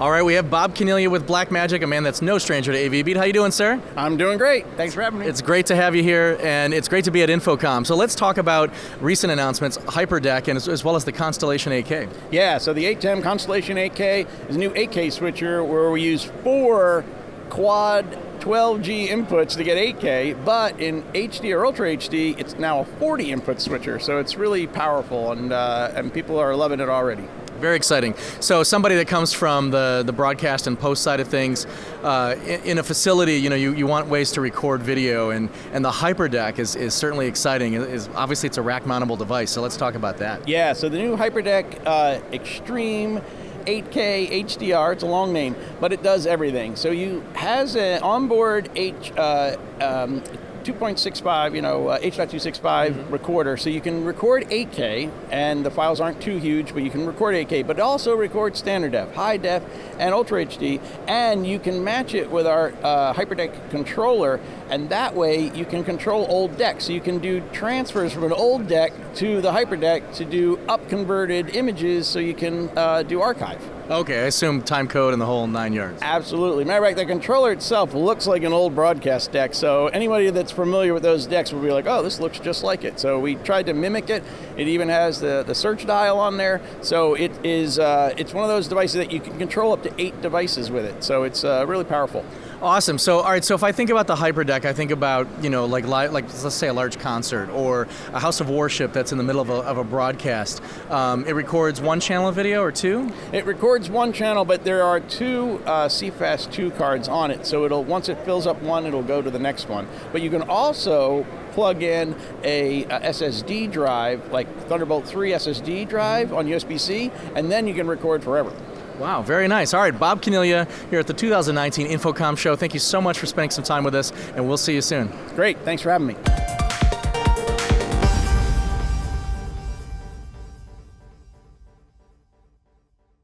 All right, we have Bob Cornelia with BlackMagic, a man that's no stranger to AV Beat. How you doing, sir? I'm doing great. Thanks for having me. It's great to have you here, and it's great to be at InfoComm. So let's talk about recent announcements, HyperDeck, and as well as the Constellation 8K. Yeah, so the ATEM Constellation 8K is a new 8K switcher where we use 4 quad 12G inputs to get 8K, but in HD or Ultra HD, it's now a 40 input switcher, so it's really powerful, and people are loving it already. Very exciting. So somebody that comes from the broadcast and post side of things, in a facility, you want ways to record video, and the HyperDeck is certainly exciting. Obviously, it's a rack mountable device, so let's talk about that. Yeah, so the new HyperDeck Extreme 8K HDR, it's a long name, but it does everything. So you has an onboard 2.65, H.265 recorder, so you can record 8K, and the files aren't too huge, but you can record 8K, but it also records standard def, high def, and Ultra HD, and you can match it with our HyperDeck controller, and that way you can control old decks. So you can do transfers from an old deck to the HyperDeck to do up-converted images so you can do archive. Okay, I assume time code and the whole 9 yards. Absolutely. Matter of fact, the controller itself looks like an old broadcast deck, so anybody that's familiar with those decks will be like, oh, this looks just like it. So we tried to mimic it. It even has the search dial on there, so it is. It's one of those devices that you can control up to 8 devices with it, so it's really powerful. Awesome. So, all right. So, if I think about the HyperDeck, I think about like let's say a large concert or a house of worship that's in the middle of a broadcast. It records 1 channel of video or 2? It records 1 channel, but there are 2 CFast 2 cards on it. So once it fills up one, it'll go to the next one. But you can also plug in a SSD drive, like Thunderbolt 3 SSD drive on USB-C, and then you can record forever. Wow, very nice. All right, Bob Cornelia here at the 2019 InfoComm show. Thank you so much for spending some time with us, and we'll see you soon. Great, thanks for having me.